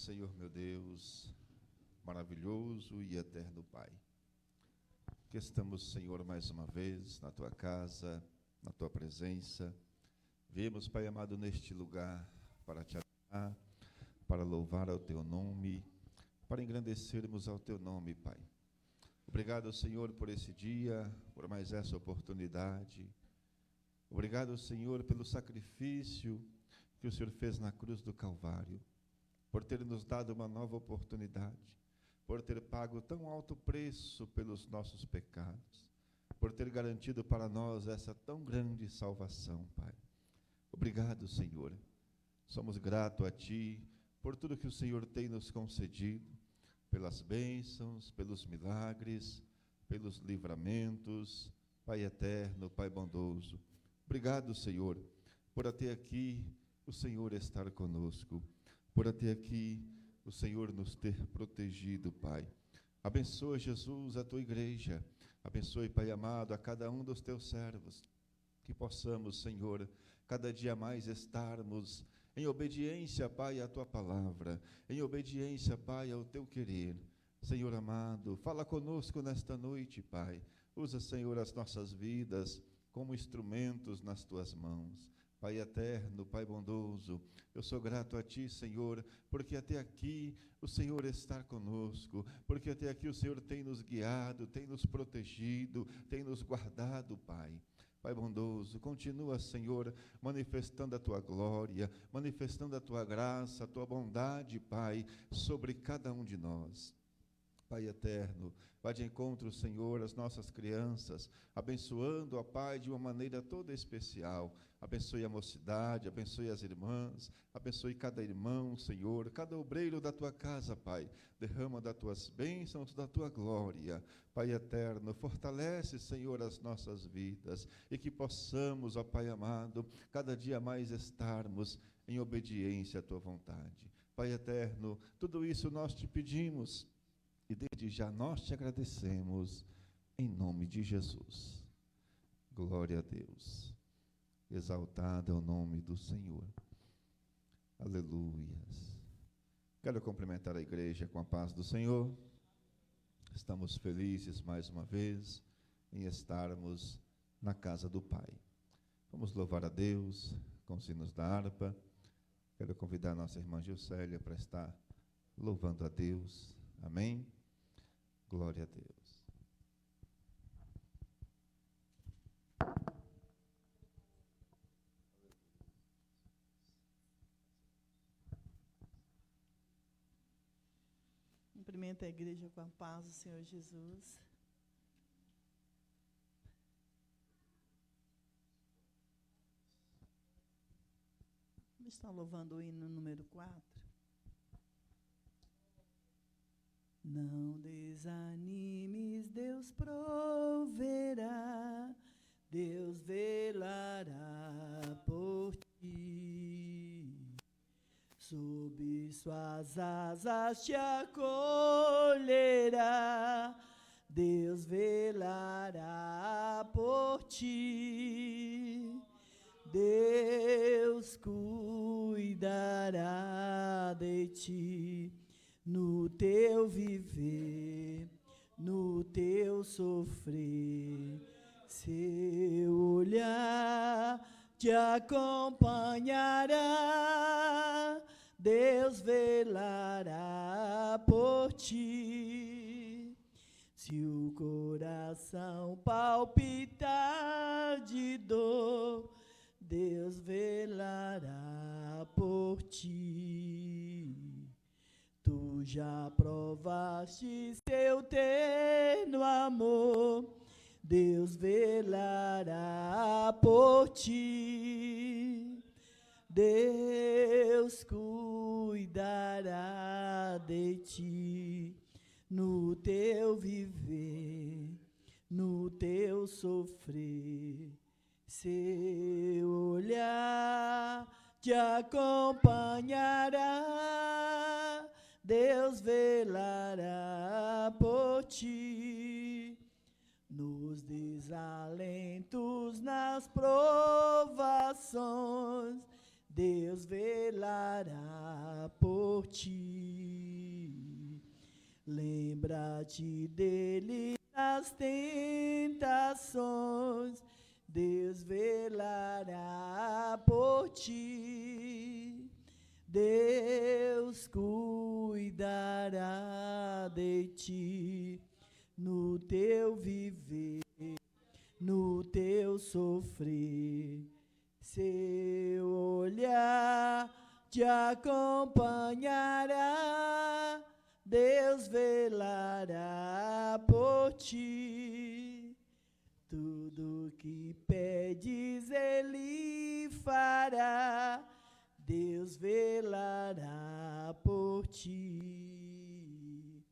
Senhor meu Deus, maravilhoso e eterno Pai, que estamos, Senhor, mais uma vez na Tua casa, na Tua presença. Viemos, Pai amado, neste lugar para Te adorar, para louvar ao Teu nome, para engrandecermos ao Teu nome, Pai. Obrigado, Senhor, por esse dia, por mais essa oportunidade. Obrigado, Senhor, pelo sacrifício que o Senhor fez na cruz do Calvário, por ter nos dado uma nova oportunidade, por ter pago tão alto preço pelos nossos pecados, por ter garantido para nós essa tão grande salvação, Pai. Obrigado, Senhor. Somos gratos a Ti por tudo que o Senhor tem nos concedido, pelas bênçãos, pelos milagres, pelos livramentos, Pai eterno, Pai bondoso. Obrigado, Senhor, por até aqui o Senhor estar conosco, por até aqui o Senhor nos ter protegido, Pai. Abençoa, Jesus, a Tua igreja. Abençoe, Pai amado, a cada um dos Teus servos, que possamos, Senhor, cada dia mais estarmos em obediência, Pai, à Tua palavra, em obediência, Pai, ao Teu querer. Senhor amado, fala conosco nesta noite, Pai. Usa, Senhor, as nossas vidas como instrumentos nas Tuas mãos. Pai eterno, Pai bondoso, eu sou grato a Ti, Senhor, porque até aqui o Senhor está conosco, porque até aqui o Senhor tem nos guiado, tem nos protegido, tem nos guardado, Pai. Pai bondoso, continua, Senhor, manifestando a Tua glória, manifestando a Tua graça, a Tua bondade, Pai, sobre cada um de nós. Pai eterno, vai de encontro, Senhor, às nossas crianças, abençoando, ó Pai, de uma maneira toda especial. Abençoe a mocidade, abençoe as irmãs, abençoe cada irmão, Senhor, cada obreiro da Tua casa, Pai. Derrama das Tuas bênçãos, da Tua glória. Pai eterno, fortalece, Senhor, as nossas vidas e que possamos, ó Pai amado, cada dia mais estarmos em obediência à Tua vontade. Pai eterno, tudo isso nós Te pedimos e desde já nós Te agradecemos, em nome de Jesus. Glória a Deus. Exaltado é o nome do Senhor. Aleluias. Quero cumprimentar a igreja com a paz do Senhor. Estamos felizes mais uma vez em estarmos na casa do Pai. Vamos louvar a Deus com os hinos da harpa. Quero convidar a nossa irmã Gilcélia para estar louvando a Deus. Amém? Glória a Deus. Cumprimento a igreja com a paz do Senhor Jesus. Estão louvando o hino número 4. Não desanimes, Deus proverá, Deus velará por ti. Sob suas asas te acolherá, Deus velará por ti. Deus cuidará de ti no teu viver, no teu sofrer. Seu olhar te acompanhará, Deus velará por ti. Se o coração palpitar de dor, Deus velará por ti. Tu já provaste seu terno amor, Deus velará por ti. Deus cuidará de ti no teu viver, no teu sofrer. Seu olhar te acompanhará, Deus velará por ti. Nos desalentos, nas provações, Deus velará por ti. Lembra-te dele nas tentações, Deus velará por ti. Deus cuidará de ti no teu viver, no teu sofrer. Seu olhar te acompanhará, Deus velará por ti. Tudo que pedes Ele fará, Deus velará por ti.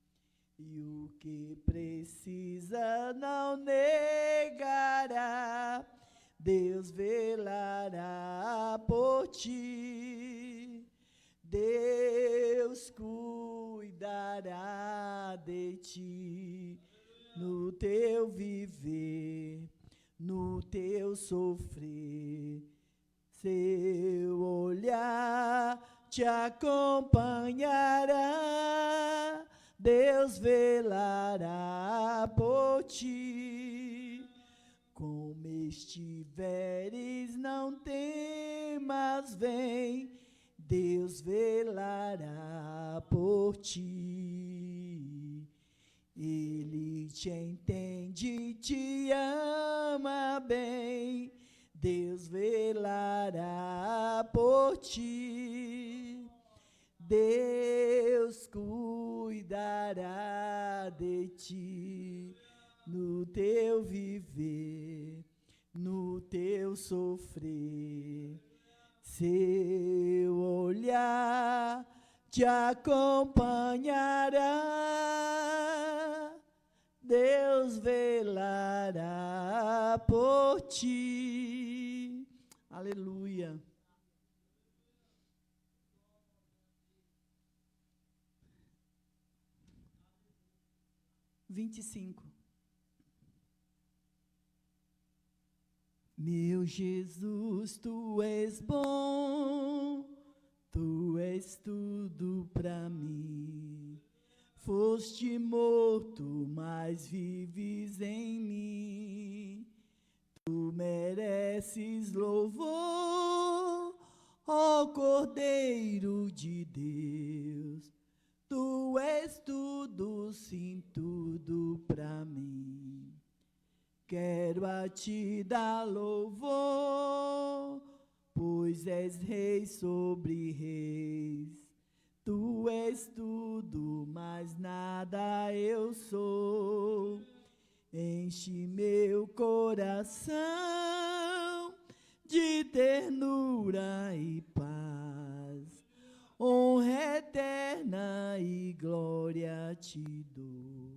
E o que precisa não negará, Deus velará por ti. Deus cuidará de ti no teu viver, no teu sofrer. Seu olhar te acompanhará, Deus velará por ti. Como estiveres, não temas, vem, Deus velará por ti. Ele te entende, te ama bem, Deus velará por ti. Deus cuidará de ti no teu viver, no teu sofrer. Seu olhar te acompanhará, Deus velará por ti. Aleluia. Vinte e cinco. Meu Jesus, tu és bom, tu és tudo pra mim. Foste morto, mas vives em mim. Tu mereces louvor, ó Cordeiro de Deus. Tu és tudo, sim, tudo pra mim. Quero a ti dar louvor, pois és rei sobre reis. Tu és tudo, mas nada eu sou. Enche meu coração de ternura e paz. Honra eterna e glória te dou.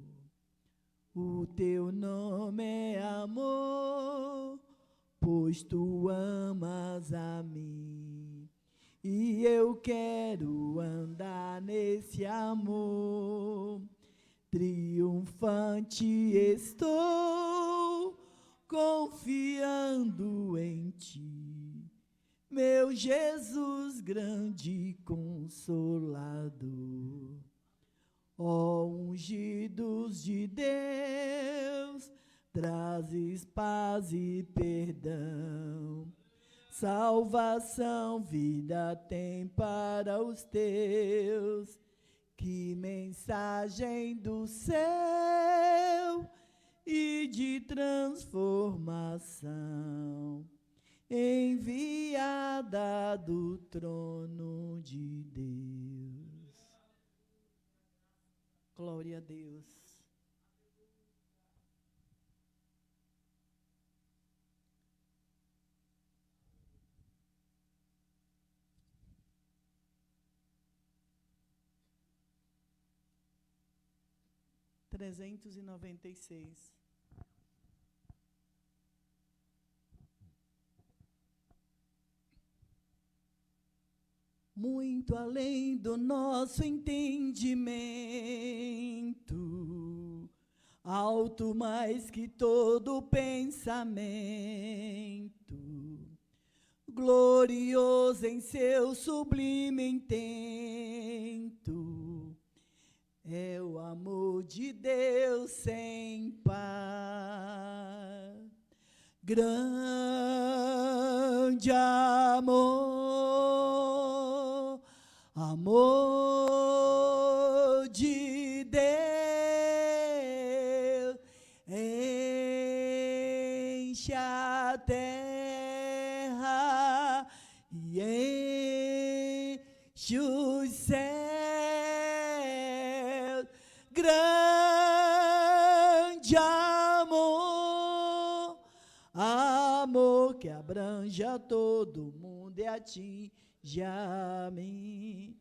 O teu nome é amor, pois tu amas a mim. E eu quero andar nesse amor. Triunfante estou, confiando em ti. Meu Jesus, grande Consolador. Ó ungidos de Deus, trazes paz e perdão. Salvação, vida tem para os teus. Que mensagem do céu e de transformação, enviada do trono de Deus. Glória a Deus. Trezentos e 96. Muito além do nosso entendimento, alto mais que todo pensamento, glorioso em seu sublime intento, é o amor de Deus sem par. Grande amor, amor de Deus, enche a terra e enche os céus. Grande amor, amor que abranja todo mundo e atinge a mim.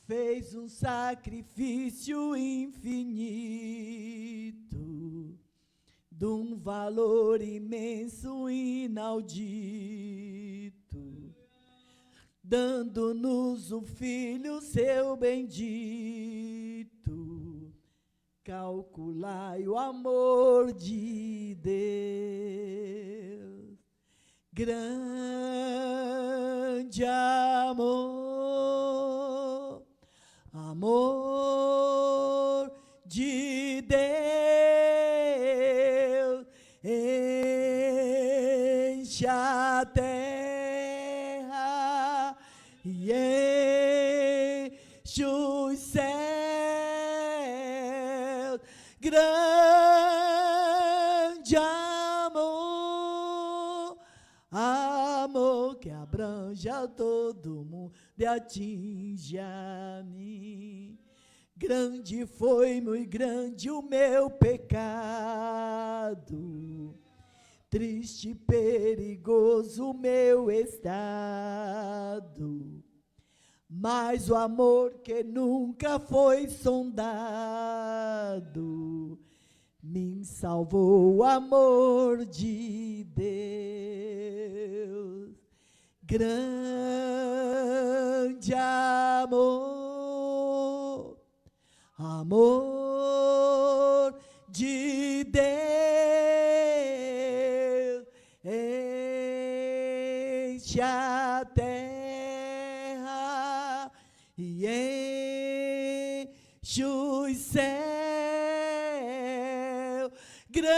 Fez um sacrifício infinito, de um valor imenso, inaudito, dando-nos o Filho seu bendito. Calculai o amor de Deus. Grande amor, amor de Deus, enche a terra e enche os céus. Grande amor, amor que abranja todo mundo e atinge a mim. Grande foi muito grande o meu pecado, triste e perigoso o meu estado, mas o amor que nunca foi sondado me salvou, o amor de Deus. Grande amor, amor de Deus, enche a terra e enche os céus. Grande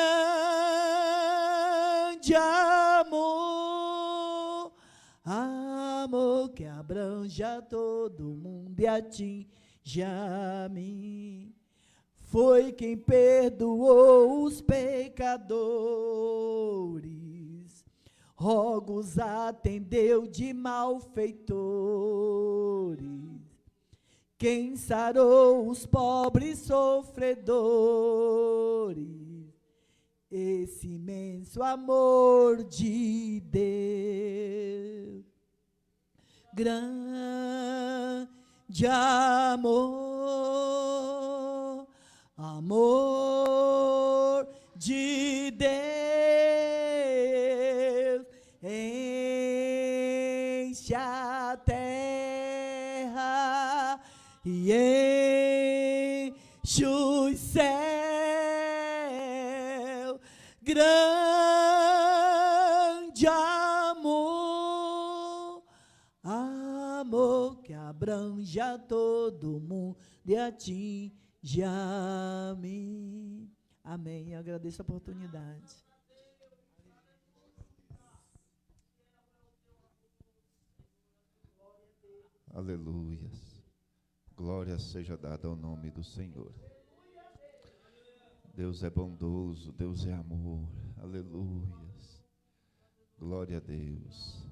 amor, amor que abranja todo mundo e atinge a mim. Foi quem perdoou os pecadores, rogos atendeu de malfeitores, quem sarou os pobres sofredores. Esse imenso amor de Deus. Grande amor, amor de Deus, enche a terra e enche os céus. Grande amor, amor que abranja todo mundo e atinge a mim. Amém. Eu agradeço a oportunidade. Aleluias. Glória seja dada ao nome do Senhor. Deus é bondoso, Deus é amor. Aleluias. Glória a Deus.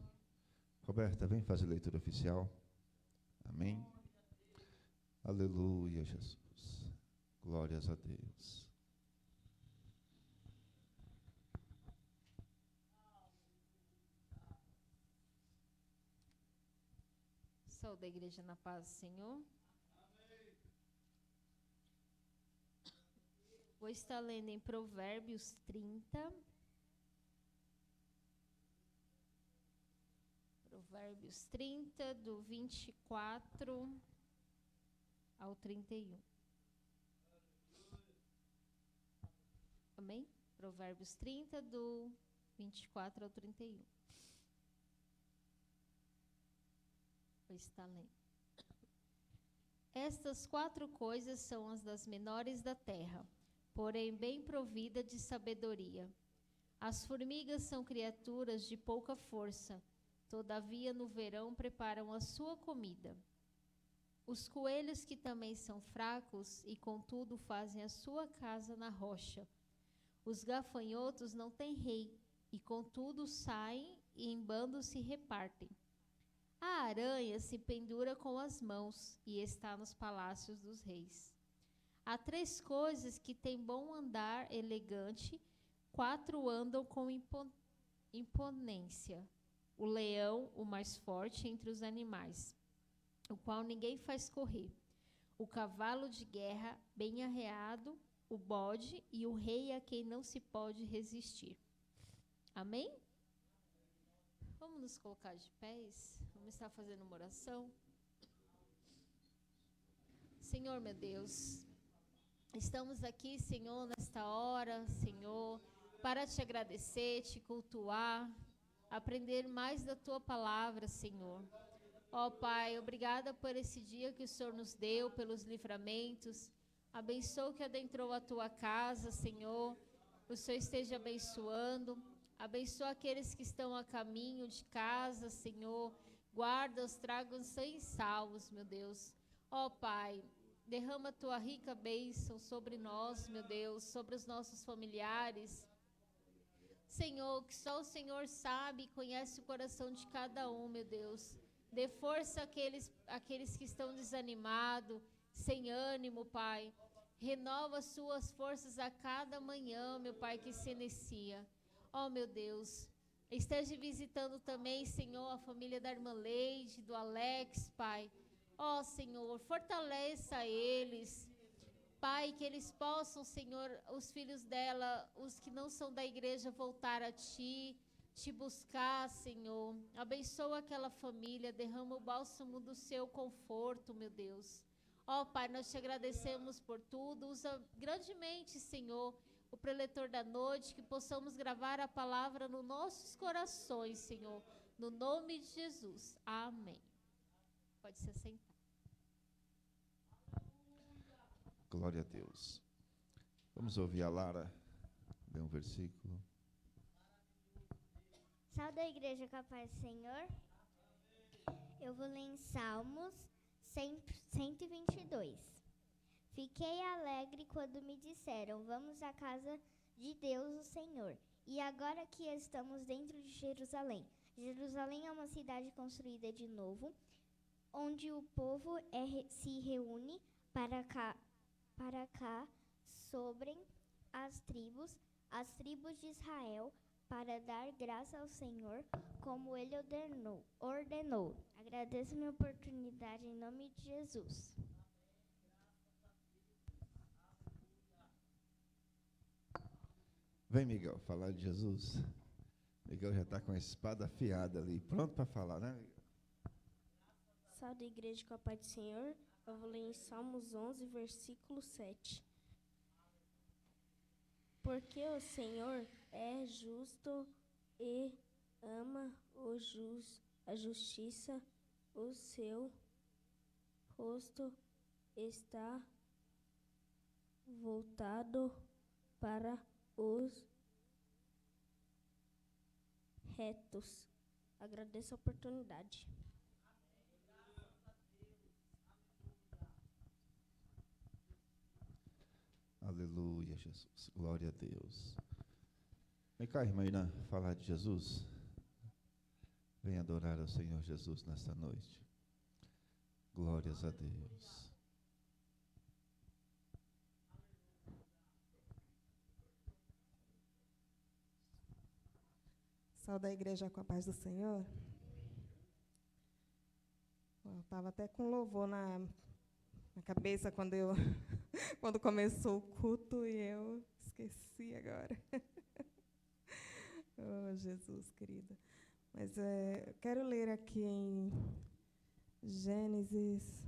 Roberta, vem fazer leitura oficial. Amém. Aleluia, Jesus. Glórias a Deus. Sou da Igreja na Paz do Senhor. Vou estar lendo em Provérbios 30. Provérbios 30, do 24 ao 31. Amém? Provérbios 30, do 24 ao 31. está lendo. Estas 4 coisas são as das menores da terra, porém bem provida de sabedoria. As formigas são criaturas de pouca força, todavia no verão preparam a sua comida. Os coelhos que também são fracos e contudo fazem a sua casa na rocha. Os gafanhotos não têm rei e contudo saem e em bandos se repartem. A aranha se pendura com as mãos e está nos palácios dos reis. Há 3 coisas que têm bom andar elegante, 4 andam com imponência. O leão, o mais forte entre os animais, o qual ninguém faz correr. O cavalo de guerra, bem arreado, o bode e o rei a quem não se pode resistir. Amém? Vamos nos colocar de pés? Vamos estar fazendo uma oração? Senhor, meu Deus, estamos aqui, Senhor, nesta hora, Senhor, para te agradecer, te cultuar, aprender mais da tua palavra, Senhor. Ó Pai, obrigada por esse dia que o Senhor nos deu, pelos livramentos. Abençoa o que adentrou a tua casa, Senhor. O Senhor esteja abençoando. Abençoa aqueles que estão a caminho de casa, Senhor. Guarda-os, traga-os sem salvos, meu Deus. Ó Pai, derrama a tua rica bênção sobre nós, meu Deus, sobre os nossos familiares. Senhor, que só o Senhor sabe e conhece o coração de cada um, meu Deus. Dê força àqueles que estão desanimados, sem ânimo, Pai. Renova as suas forças a cada manhã, meu Pai, que se inicia. Ó, meu Deus, esteja visitando também, Senhor, a família da irmã Leide, do Alex, Pai. Ó, Senhor, fortaleça eles. Pai, que eles possam, Senhor, os filhos dela, os que não são da igreja, voltar a Ti, te buscar, Senhor. Abençoa aquela família, derrama o bálsamo do seu conforto, meu Deus. Ó Pai, nós te agradecemos por tudo. Usa grandemente, Senhor, o preletor da noite, que possamos gravar a palavra nos nossos corações, Senhor. No nome de Jesus. Amém. Pode se assentar. Glória a Deus. Vamos ouvir a Lara ler um versículo. Salve a igreja com a paz do Senhor. Eu vou ler em Salmos 122. Fiquei alegre quando me disseram, vamos à casa de Deus, o Senhor. E agora que estamos dentro de Jerusalém. Jerusalém é uma cidade construída de novo, onde o povo se reúne para cá sobre as tribos de Israel, para dar graça ao Senhor, como Ele ordenou. Agradeço minha oportunidade em nome de Jesus. Vem, Miguel, falar de Jesus. Miguel já está com a espada afiada ali, pronto para falar, né? Salve a igreja com a paz do Senhor. Eu vou ler em Salmos 11, versículo 7. Porque o Senhor é justo e ama a justiça, o seu rosto está voltado para os retos. Agradeço a oportunidade. Aleluia, Jesus. Glória a Deus. Vem cá, irmã Irã, falar de Jesus. Vem adorar ao Senhor Jesus nesta noite. Glórias a Deus. Saúde da igreja com a paz do Senhor. Eu estava até com louvor na cabeça quando começou o culto e eu esqueci agora. Oh, Jesus, querida. Mas eu quero ler aqui em Gênesis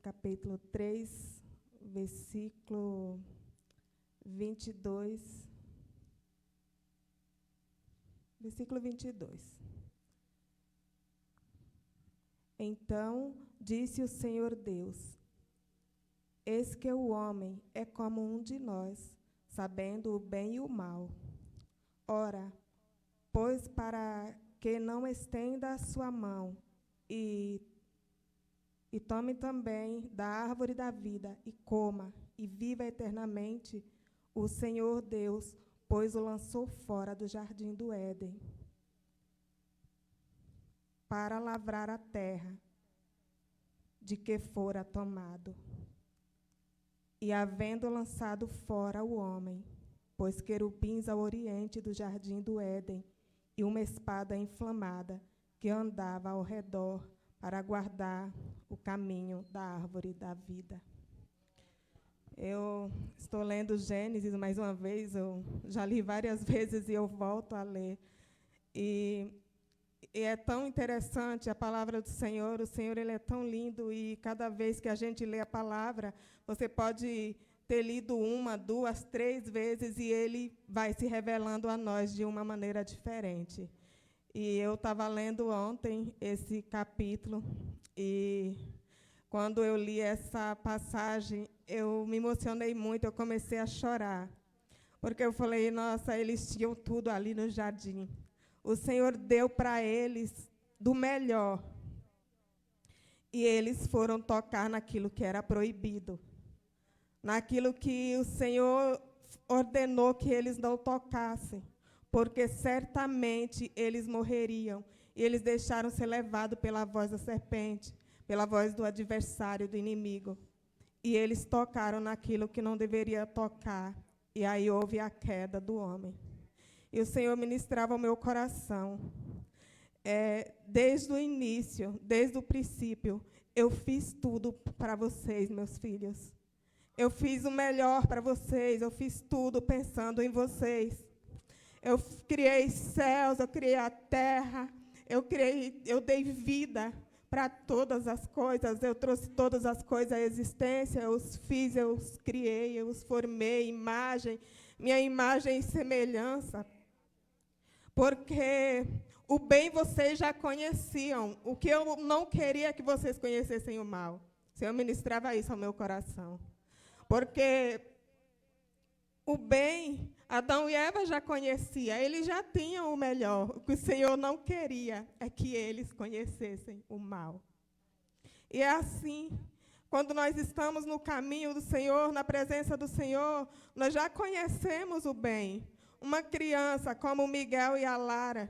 capítulo 3, versículo 22. Versículo 22. Então disse o Senhor Deus: eis que o homem é como um de nós, sabendo o bem e o mal. Ora, pois para que não estenda a sua mão e tome também da árvore da vida e coma e viva eternamente, o Senhor Deus, pois o lançou fora do jardim do Éden, para lavrar a terra de que fora tomado. E havendo lançado fora o homem, pôs querubins ao oriente do jardim do Éden, e uma espada inflamada que andava ao redor para guardar o caminho da árvore da vida. Eu estou lendo Gênesis mais uma vez, eu já li várias vezes e eu volto a ler. E é tão interessante a palavra do Senhor, o Senhor ele é tão lindo, e cada vez que a gente lê a palavra, você pode ter lido 1, 2, 3 vezes, e ele vai se revelando a nós de uma maneira diferente. E eu estava lendo ontem esse capítulo, e quando eu li essa passagem, eu me emocionei muito, eu comecei a chorar, porque eu falei, nossa, eles tinham tudo ali no jardim. O Senhor deu para eles do melhor, e eles foram tocar naquilo que era proibido, naquilo que o Senhor ordenou que eles não tocassem, porque certamente eles morreriam, e eles deixaram ser levados pela voz da serpente, pela voz do adversário, do inimigo. E eles tocaram naquilo que não deveria tocar, e aí houve a queda do homem. E o Senhor ministrava o meu coração. Desde o início, desde o princípio, eu fiz tudo para vocês, meus filhos. Eu fiz o melhor para vocês, eu fiz tudo pensando em vocês. Eu criei céus, eu criei a terra, eu dei vida para todas as coisas, eu trouxe todas as coisas à existência, eu os fiz, eu os criei, eu os formei, minha imagem e semelhança. Porque o bem vocês já conheciam, o que eu não queria é que vocês conhecessem o mal. O Senhor ministrava isso ao meu coração. Porque o bem, Adão e Eva já conheciam, eles já tinham o melhor. O que o Senhor não queria é que eles conhecessem o mal. E é assim, quando nós estamos no caminho do Senhor, na presença do Senhor, nós já conhecemos o bem. Uma criança como o Miguel e a Lara,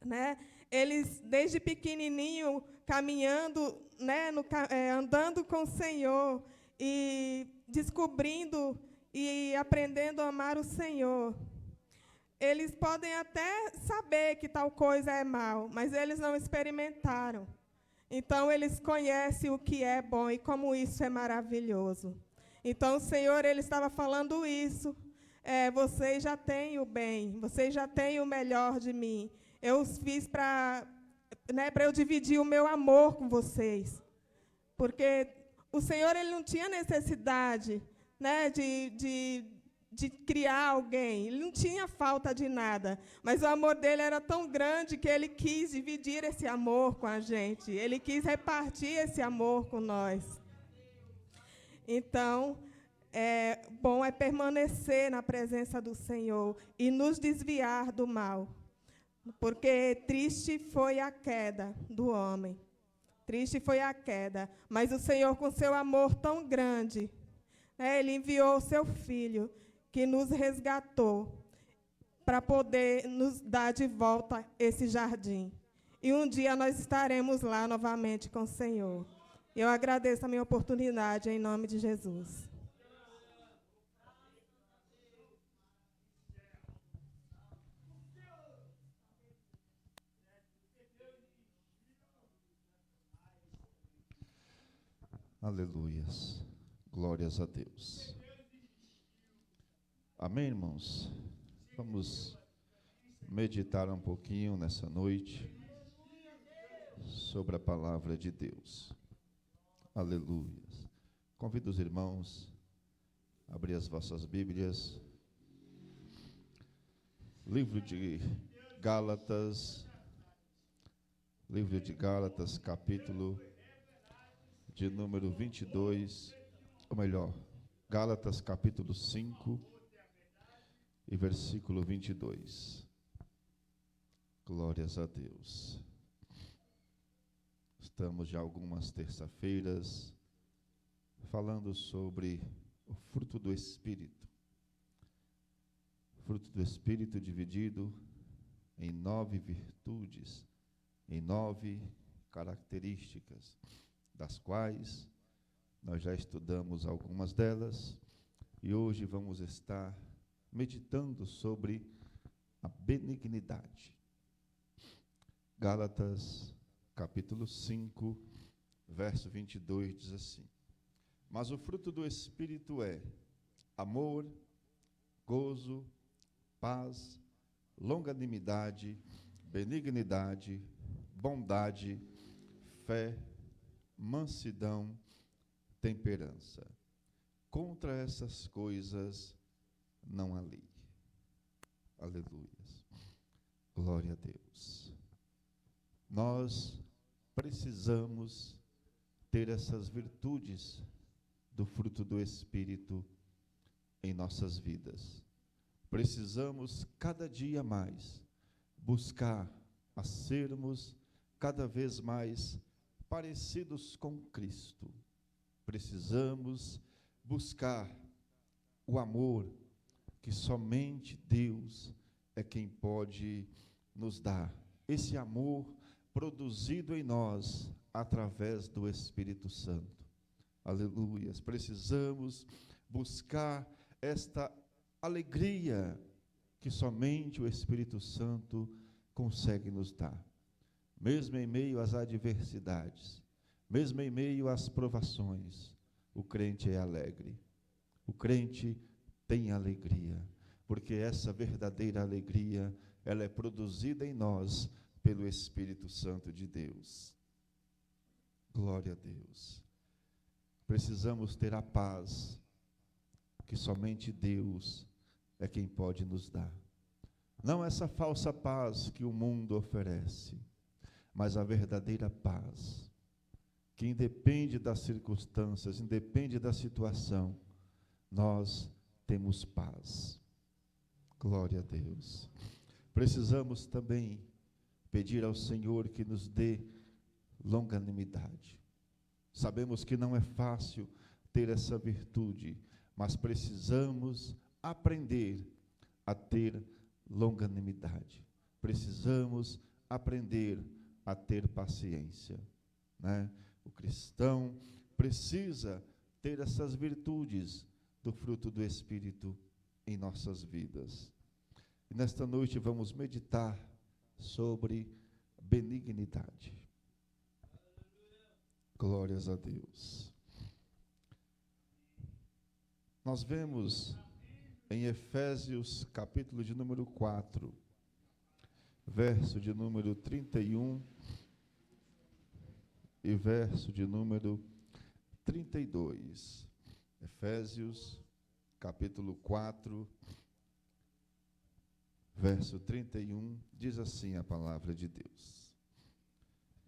né, eles, desde pequenininho, caminhando, né, andando com o Senhor e descobrindo e aprendendo a amar o Senhor. Eles podem até saber que tal coisa é mal, mas eles não experimentaram. Então, eles conhecem o que é bom e como isso é maravilhoso. Então, o Senhor ele estava falando isso. Vocês já têm o bem, vocês já têm o melhor de mim. Eu os fiz para eu dividir o meu amor com vocês. Porque o Senhor ele não tinha necessidade, né, de criar alguém. Ele não tinha falta de nada. Mas o amor dele era tão grande que ele quis dividir esse amor com a gente. Ele quis repartir esse amor com nós. Então, bom é permanecer na presença do Senhor e nos desviar do mal. Porque triste foi a queda do homem. Triste foi a queda. Mas o Senhor, com seu amor tão grande, ele enviou o seu Filho, que nos resgatou, para poder nos dar de volta esse jardim. E um dia nós estaremos lá novamente com o Senhor. Eu agradeço a minha oportunidade, em nome de Jesus. Aleluias. Glórias a Deus. Amém, irmãos? Vamos meditar um pouquinho nessa noite sobre a palavra de Deus. Aleluia. Convido os irmãos a abrir as vossas Bíblias. Livro de Gálatas, Livro de Gálatas, capítulo de número 22, ou melhor, Gálatas, capítulo 5 e versículo 22. Glórias a Deus. Estamos já algumas terça-feiras falando sobre o fruto do Espírito. Fruto do Espírito dividido em 9 virtudes, em 9 características, das quais nós já estudamos algumas delas e hoje vamos estar meditando sobre a benignidade. Gálatas, capítulo 5, verso 22, diz assim: Mas o fruto do Espírito é amor, gozo, paz, longanimidade, benignidade, bondade, fé, mansidão, temperança. Contra essas coisas não há lei. Aleluia. Glória a Deus. Nós precisamos ter essas virtudes do fruto do Espírito em nossas vidas. Precisamos cada dia mais buscar a sermos cada vez mais parecidos com Cristo. Precisamos buscar o amor que somente Deus é quem pode nos dar. Esse amor produzido em nós através do Espírito Santo. Aleluias. Precisamos buscar esta alegria que somente o Espírito Santo consegue nos dar. Mesmo em meio às adversidades, mesmo em meio às provações, o crente é alegre. O crente tem alegria, porque essa verdadeira alegria, ela é produzida em nós pelo Espírito Santo de Deus. Glória a Deus. Precisamos ter a paz que somente Deus é quem pode nos dar. Não essa falsa paz que o mundo oferece, mas a verdadeira paz, que independe das circunstâncias, independe da situação, nós temos paz. Glória a Deus. Precisamos também pedir ao Senhor que nos dê longanimidade. Sabemos que não é fácil ter essa virtude, mas precisamos aprender a ter longanimidade. Precisamos aprender a ter paciência, né? O cristão precisa ter essas virtudes do fruto do Espírito em nossas vidas. E nesta noite vamos meditar sobre benignidade. Glórias a Deus. Nós vemos em Efésios, capítulo de número 4, verso de número 31 e verso de número 32. Efésios, capítulo 4, verso 31, diz assim a palavra de Deus: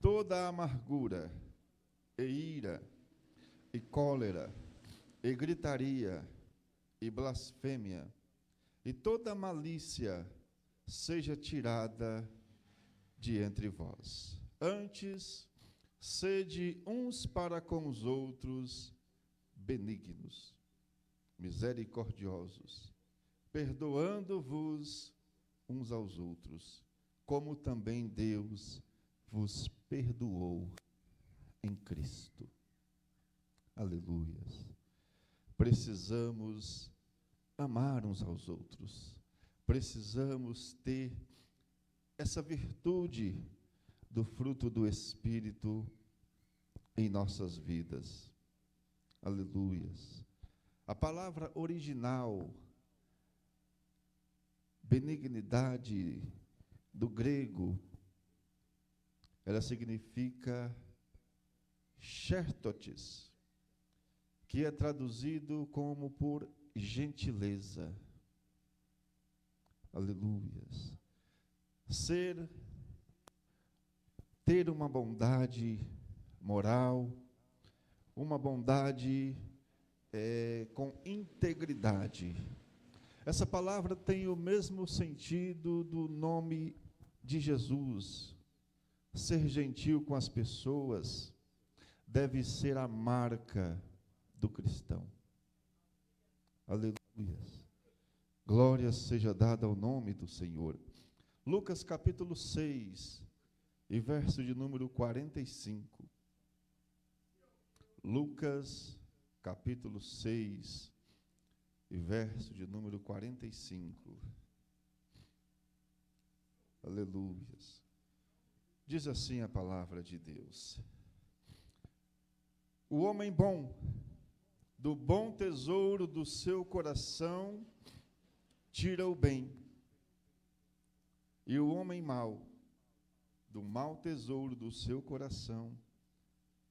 Toda amargura, e ira, e cólera, e gritaria, e blasfêmia, e toda malícia seja tirada de entre vós. Antes, sede uns para com os outros benignos, misericordiosos, perdoando-vos uns aos outros, como também Deus vos perdoou em Cristo. Aleluias. Precisamos amar uns aos outros. Precisamos ter essa virtude do fruto do Espírito em nossas vidas. Aleluias. A palavra original, benignidade, do grego, ela significa chertotes, que é traduzido como por gentileza. Aleluias. Ser ter uma bondade moral, uma bondade com integridade. Essa palavra tem o mesmo sentido do nome de Jesus. Ser gentil com as pessoas deve ser a marca do cristão. Aleluia. Glória seja dada ao nome do Senhor. Lucas capítulo 6, e verso de número 45. Lucas capítulo 6, e verso de número 45. Aleluia. Diz assim a palavra de Deus: o homem bom, do bom tesouro do seu coração, tira o bem, e o homem mau, do mau tesouro do seu coração,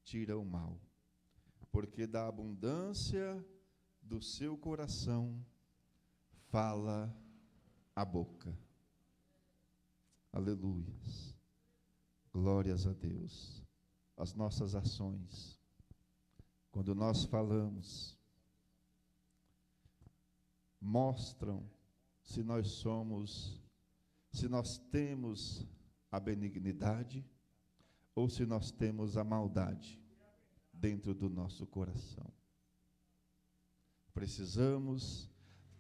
tira o mal, porque da abundância do seu coração fala a boca. Aleluias. Glórias a Deus. As nossas ações, quando nós falamos, mostram se nós temos a benignidade ou se nós temos a maldade dentro do nosso coração. Precisamos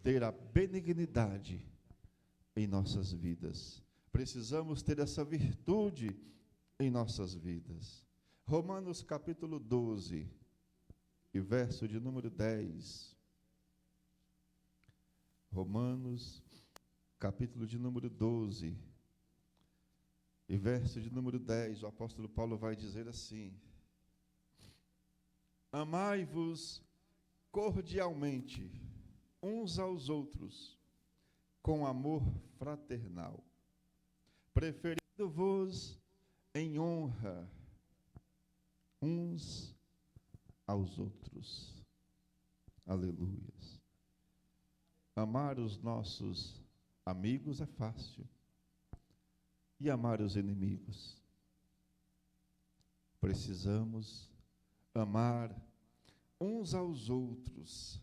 ter a benignidade em nossas vidas. Precisamos ter essa virtude em nossas vidas. Romanos capítulo 12, e verso de número 10. Romanos capítulo de número 12, e verso de número 10, o apóstolo Paulo vai dizer assim: amai-vos cordialmente uns aos outros, com amor fraternal, preferindo-vos em honra uns aos outros. Aleluias. Amar os nossos amigos é fácil, e amar os inimigos? Precisamos amar uns aos outros.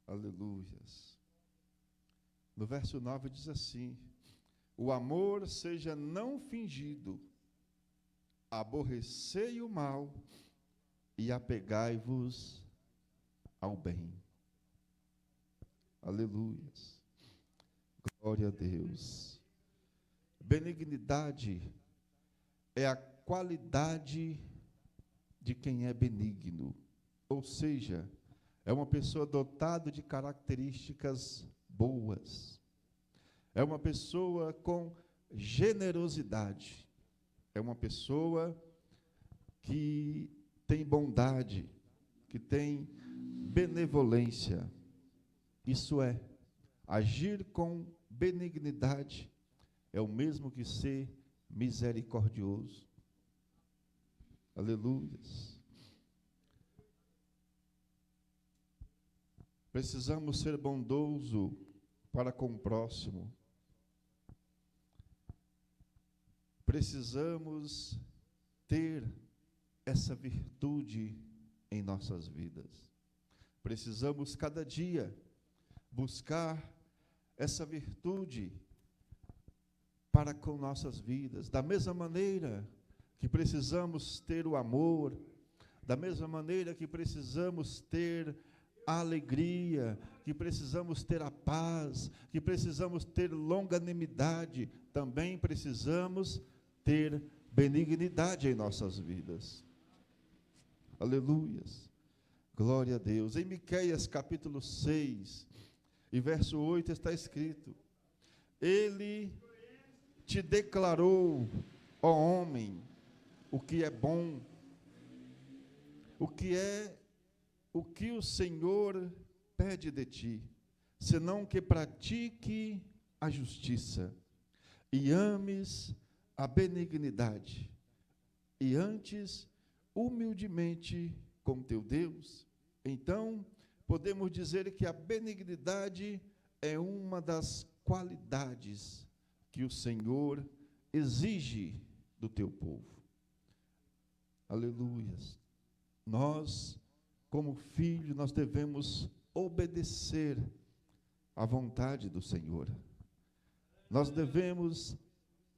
Aleluias. No verso 9 diz assim: o amor seja não fingido, aborrecei o mal e apegai-vos ao bem. Aleluias. Glória a Deus. Benignidade é a qualidade de quem é benigno, ou seja, é uma pessoa dotada de características boas, é uma pessoa com generosidade, é uma pessoa que tem bondade, que tem benevolência. Isso é, agir com benignidade é o mesmo que ser misericordioso. Aleluias. Precisamos ser bondoso para com o próximo. Precisamos ter essa virtude em nossas vidas. Precisamos cada dia buscar essa virtude para com nossas vidas. Da mesma maneira que precisamos ter o amor, da mesma maneira que precisamos ter a alegria, que precisamos ter a paz, que precisamos ter longanimidade, também precisamos ter benignidade em nossas vidas. Aleluias. Glória a Deus. Em Miqueias capítulo 6, e verso 8 está escrito: Ele te declarou, ó homem, o que é bom, o que o Senhor pede de ti, senão que pratique a justiça, e ames a benignidade, e antes humildemente com teu Deus. Então, podemos dizer que a benignidade é uma das qualidades que o Senhor exige do teu povo. Aleluias. Nós, como filho, nós devemos obedecer à vontade do Senhor. Nós devemos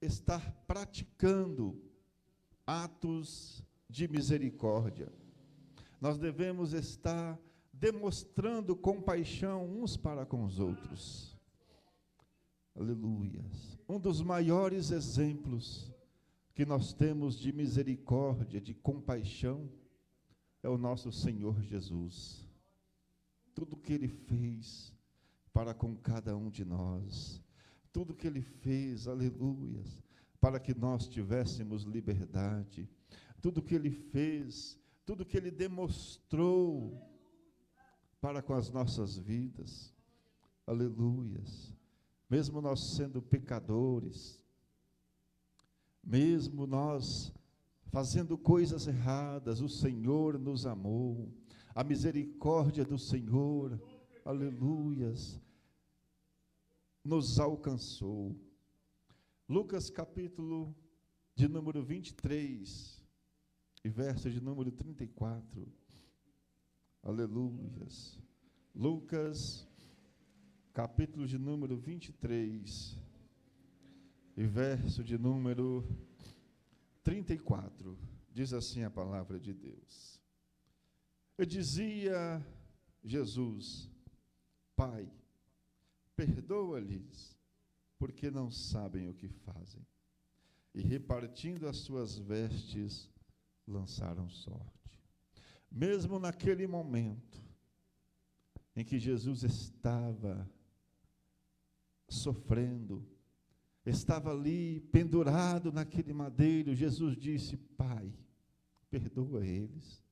estar praticando atos de misericórdia. Nós devemos estar demonstrando compaixão uns para com os outros. Aleluias. Um dos maiores exemplos que nós temos de misericórdia, de compaixão, é o nosso Senhor Jesus. Tudo que Ele fez para com cada um de nós, tudo que Ele fez, aleluias, para que nós tivéssemos liberdade, tudo que Ele fez, tudo que Ele demonstrou para com as nossas vidas, aleluias, mesmo nós sendo pecadores, mesmo nós fazendo coisas erradas, o Senhor nos amou, a misericórdia do Senhor, aleluias, nos alcançou. Lucas capítulo de número 23, e verso de número 34, aleluias. Lucas capítulo de número 23, e verso de número 34, diz assim a palavra de Deus. Eu dizia Jesus: Pai, perdoa-lhes, porque não sabem o que fazem. E repartindo as suas vestes, lançaram sorte. Mesmo naquele momento em que Jesus estava sofrendo, estava ali pendurado naquele madeiro, Jesus disse: Pai, perdoa eles,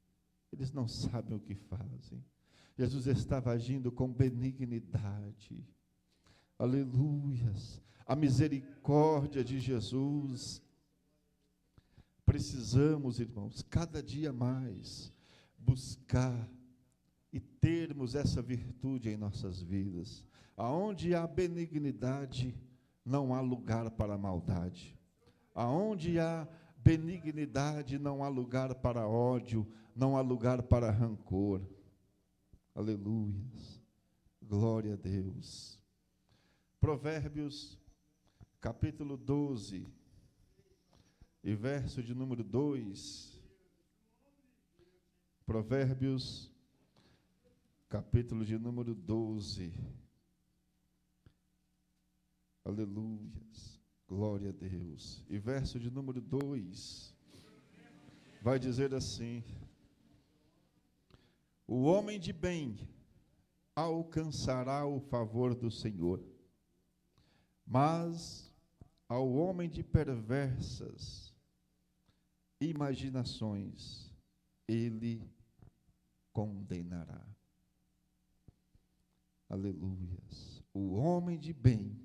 eles não sabem o que fazem. Jesus estava agindo com benignidade, aleluias, a misericórdia de Jesus. Precisamos, irmãos, cada dia mais buscar e termos essa virtude em nossas vidas. Aonde há benignidade, não há lugar para a maldade. Aonde há benignidade, não há lugar para ódio, não há lugar para rancor. Aleluias. Glória a Deus. Provérbios, capítulo 12, e verso de número 2. Provérbios, capítulo de número 12. Aleluias, glória a Deus. E verso de número 2, vai dizer assim: o homem de bem alcançará o favor do Senhor, mas ao homem de perversas imaginações ele condenará. Aleluias. O homem de bem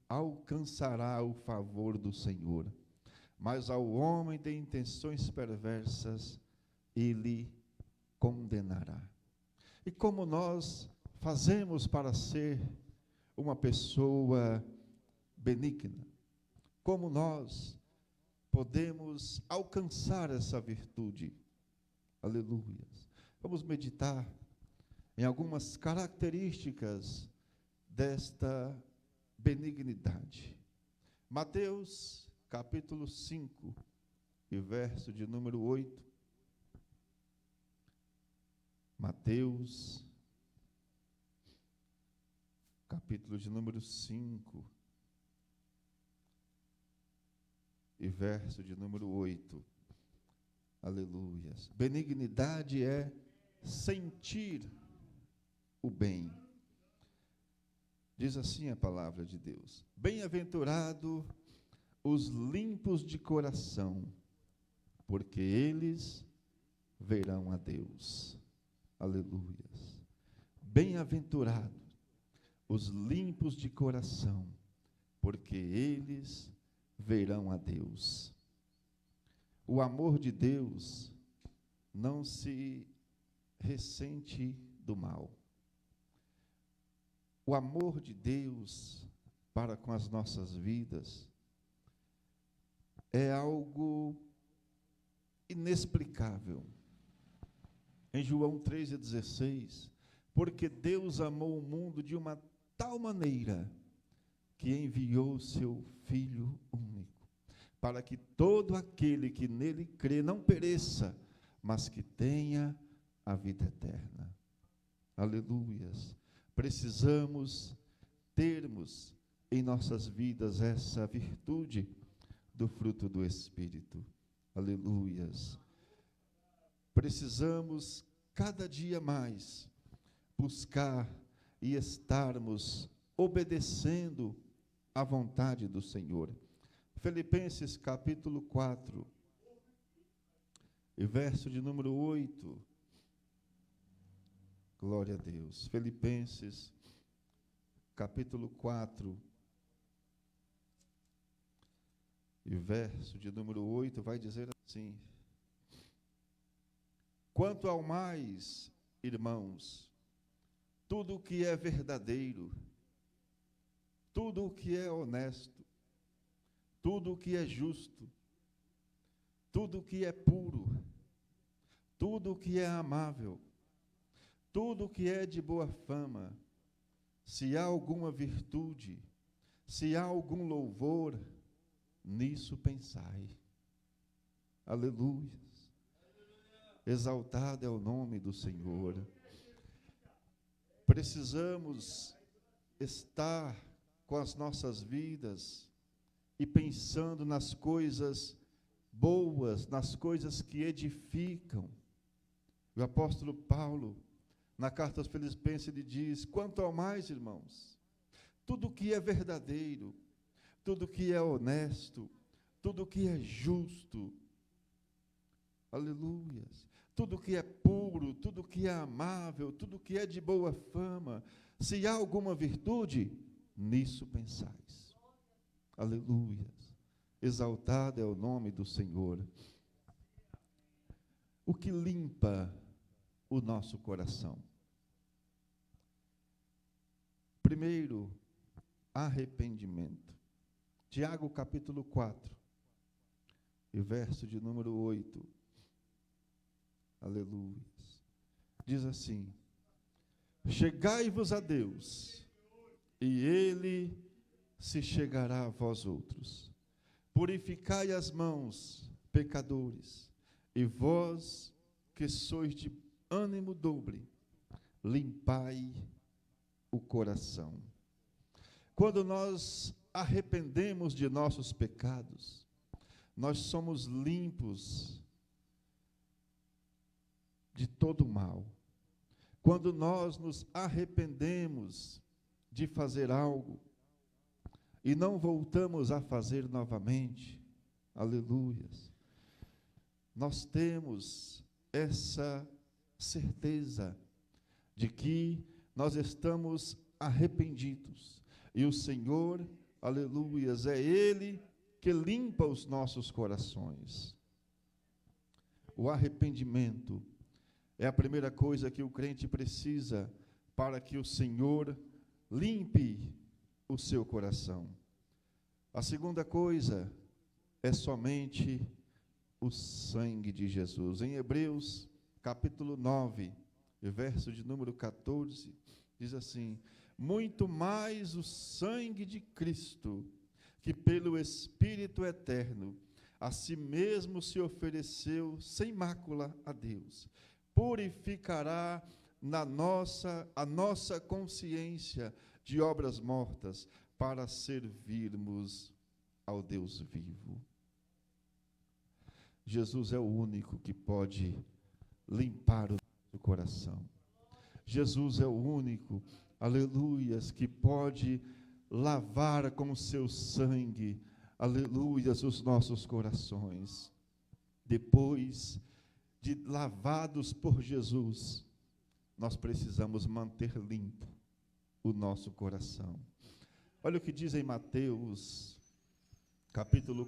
alcançará o favor do Senhor, mas ao homem de intenções perversas ele condenará. E como nós fazemos para ser uma pessoa benigna? Como nós podemos alcançar essa virtude? Aleluia. Vamos meditar em algumas características desta benignidade. Mateus, capítulo 5, e verso de número 8. Mateus, capítulo de número 5, e verso de número 8. Aleluias. Benignidade é sentir o bem. Diz assim a palavra de Deus: bem-aventurado os limpos de coração, porque eles verão a Deus. Aleluias. Bem-aventurado os limpos de coração, porque eles verão a Deus. O amor de Deus não se ressente do mal. O amor de Deus para com as nossas vidas é algo inexplicável. Em João 3,16, porque Deus amou o mundo de uma tal maneira que enviou seu Filho único, para que todo aquele que nele crê não pereça, mas que tenha a vida eterna. Aleluias. Precisamos termos em nossas vidas essa virtude do fruto do Espírito. Aleluias. Precisamos cada dia mais buscar e estarmos obedecendo à vontade do Senhor. Filipenses capítulo 4, e verso de número 8. Glória a Deus. Filipenses capítulo 4, e verso de número 8 vai dizer assim: quanto ao mais, irmãos, tudo o que é verdadeiro, tudo o que é honesto, tudo o que é justo, tudo o que é puro, tudo o que é amável, tudo o que é de boa fama, se há alguma virtude, se há algum louvor, nisso pensai. Aleluia. Exaltado é o nome do Senhor. Precisamos estar com as nossas vidas e pensando nas coisas boas, nas coisas que edificam. O apóstolo Paulo, na carta aos Filipenses, ele diz: quanto ao mais, irmãos, tudo que é verdadeiro, tudo que é honesto, tudo que é justo, aleluias, tudo que é puro, tudo que é amável, tudo que é de boa fama, se há alguma virtude, nisso pensais. Aleluias. Exaltado é o nome do Senhor. O que limpa o nosso coração? Primeiro, arrependimento. Tiago capítulo 4, e verso de número 8. Aleluia. Diz assim: chegai-vos a Deus, e Ele se chegará a vós outros. Purificai as mãos, pecadores, e vós que sois de ânimo dobre, limpai o coração. Quando nós arrependemos de nossos pecados, nós somos limpos de todo mal. Quando nós nos arrependemos de fazer algo e não voltamos a fazer novamente, aleluias, nós temos essa certeza de que nós estamos arrependidos, e o Senhor, aleluias, é Ele que limpa os nossos corações. O arrependimento é a primeira coisa que o crente precisa para que o Senhor limpe o seu coração. A segunda coisa é somente o sangue de Jesus. Em Hebreus, capítulo 9, verso de número 14, diz assim: muito mais o sangue de Cristo, que pelo Espírito eterno a si mesmo se ofereceu sem mácula a Deus, purificará a nossa consciência de obras mortas, para servirmos ao Deus vivo. Jesus é o único que pode limpar o nosso coração. Jesus é o único, aleluias, que pode lavar com o seu sangue, aleluias, os nossos corações. Depois de lavados por Jesus, nós precisamos manter limpo o nosso coração. Olha o que diz em Mateus, capítulo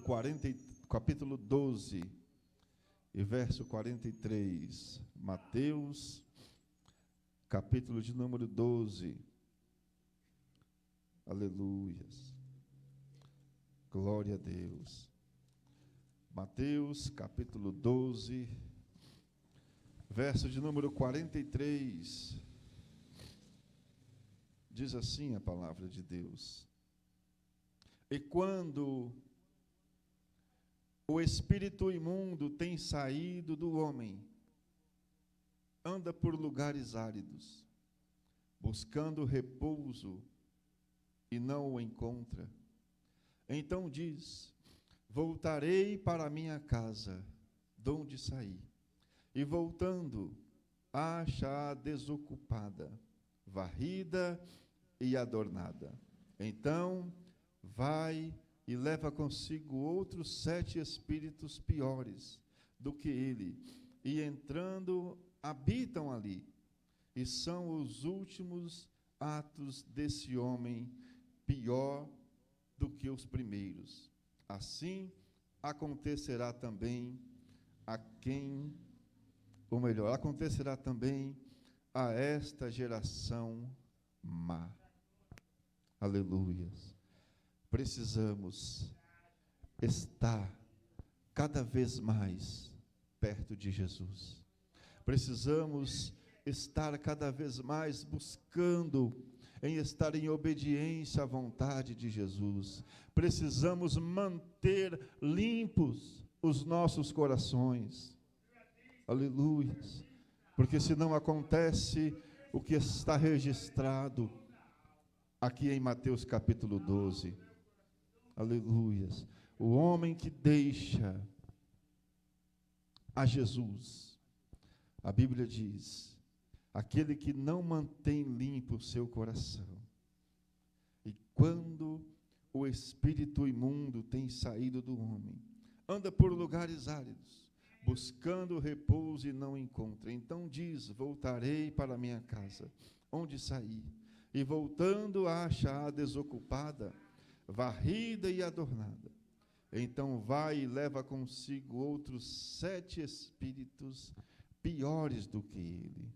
12, e verso 43. Mateus, capítulo de número 12. Aleluias. Glória a Deus. Mateus, capítulo 12, verso de número 43. Diz assim a palavra de Deus: E quando o espírito imundo tem saído do homem, anda por lugares áridos, buscando repouso, e não o encontra. Então diz: Voltarei para a minha casa, de onde saí. E voltando, acha-a desocupada, varrida e adornada. Então vai e leva consigo outros 7 espíritos piores do que ele, e entrando, habitam ali. E são os últimos atos desse homem pior do que os primeiros. Assim acontecerá também acontecerá também a esta geração má. Aleluias. Precisamos estar cada vez mais perto de Jesus. Precisamos estar cada vez mais buscando em estar em obediência à vontade de Jesus. Precisamos manter limpos os nossos corações. Aleluia. Porque senão acontece o que está registrado aqui em Mateus capítulo 12. Aleluia. O homem que deixa a Jesus, a Bíblia diz, aquele que não mantém limpo o seu coração. E quando o espírito imundo tem saído do homem, anda por lugares áridos, buscando repouso e não encontra. Então diz: Voltarei para minha casa, onde saí. E voltando, acha-a desocupada, varrida e adornada. Então vai e leva consigo outros 7 espíritos piores do que ele.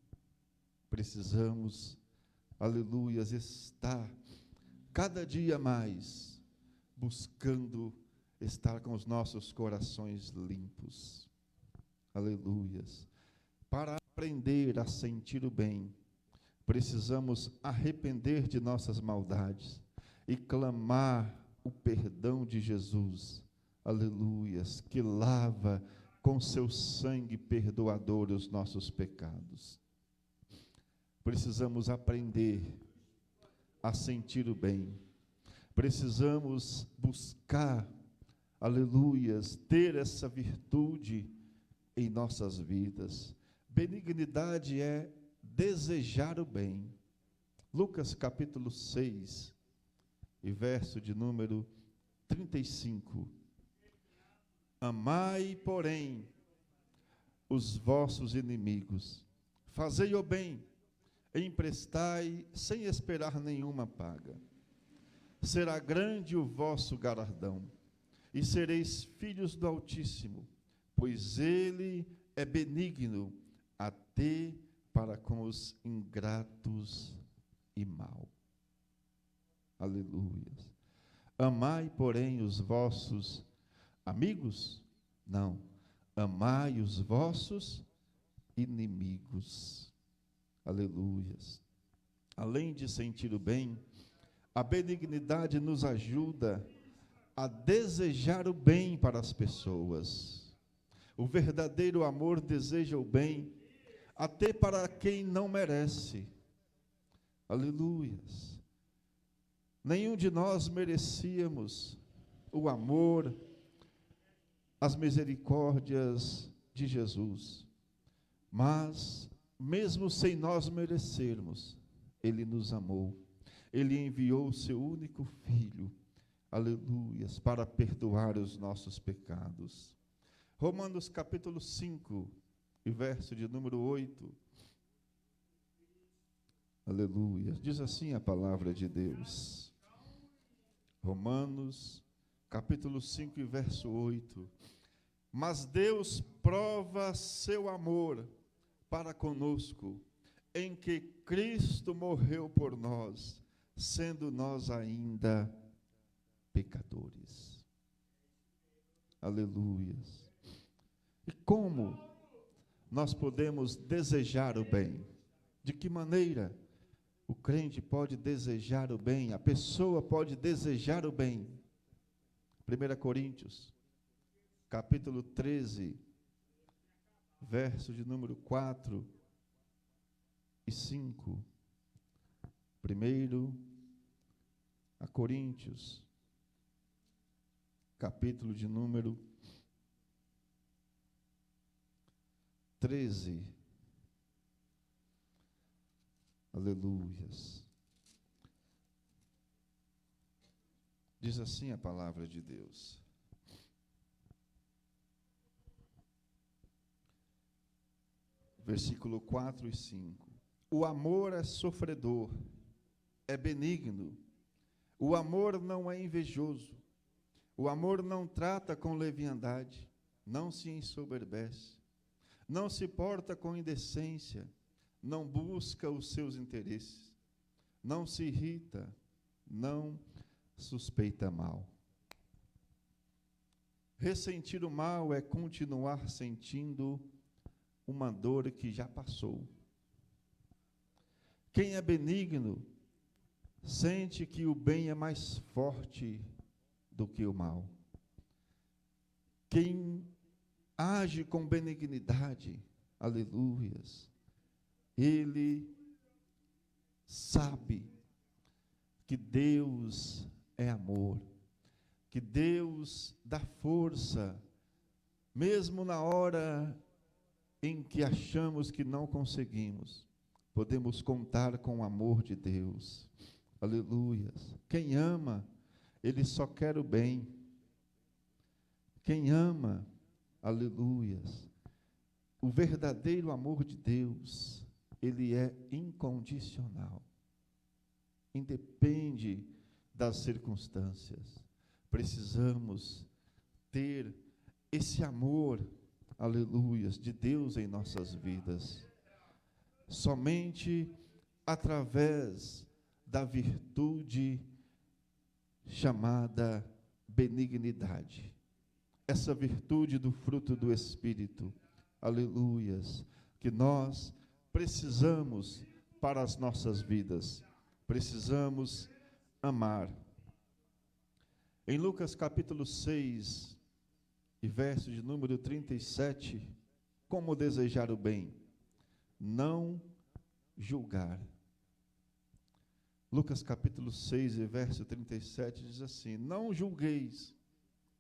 Precisamos, aleluias, estar cada dia mais buscando estar com os nossos corações limpos. Aleluias. Para aprender a sentir o bem, precisamos arrepender de nossas maldades e clamar o perdão de Jesus. Aleluias, que lava com seu sangue perdoador os nossos pecados. Precisamos aprender a sentir o bem. Precisamos buscar, aleluias, ter essa virtude em nossas vidas. Benignidade é desejar o bem. Lucas capítulo 6, e verso de número 35. Amai, porém, os vossos inimigos, fazei o bem, emprestai sem esperar nenhuma paga. Será grande o vosso galardão, e sereis filhos do Altíssimo, pois ele é benigno até para com os ingratos e mau. Aleluia. Amai, porém, os vossos amigos? Não. Amai os vossos inimigos. Aleluias. Além de sentir o bem, a benignidade nos ajuda a desejar o bem para as pessoas. O verdadeiro amor deseja o bem até para quem não merece. Aleluias. Nenhum de nós merecíamos o amor, as misericórdias de Jesus. Mas, mesmo sem nós merecermos, Ele nos amou. Ele enviou o seu único Filho, aleluias, para perdoar os nossos pecados. Romanos capítulo 5, e verso de número 8. Aleluia. Diz assim a palavra de Deus. Romanos capítulo 5, e verso 8. Mas Deus prova seu amor para conosco, em que Cristo morreu por nós, sendo nós ainda pecadores. Aleluias. E como nós podemos desejar o bem? De que maneira o crente pode desejar o bem? A pessoa pode desejar o bem. 1 Coríntios, capítulo 13, verso de número 4 e 5. 1 Coríntios, capítulo de número 13. Aleluias. Diz assim a palavra de Deus. Versículo 4 e 5. O amor é sofredor, é benigno. O amor não é invejoso. O amor não trata com leviandade, não se ensoberbece, não se porta com indecência, não busca os seus interesses, não se irrita, não suspeita mal. Ressentir o mal é continuar sentindo uma dor que já passou. Quem é benigno sente que o bem é mais forte do que o mal. Quem age com benignidade, aleluias, ele sabe que Deus é amor, que Deus dá força, mesmo na hora em que achamos que não conseguimos, podemos contar com o amor de Deus, aleluias. Quem ama, ele só quer o bem. Quem ama, aleluias, o verdadeiro amor de Deus, ele é incondicional, independe das circunstâncias. Precisamos ter esse amor, aleluias, de Deus em nossas vidas. Somente através da virtude chamada benignidade. Essa virtude do fruto do Espírito, aleluias, que nós precisamos para as nossas vidas. Precisamos amar. Em Lucas capítulo 6, e verso de número 37, como desejar o bem? Não julgar. Lucas capítulo 6, e verso 37 diz assim: não julgueis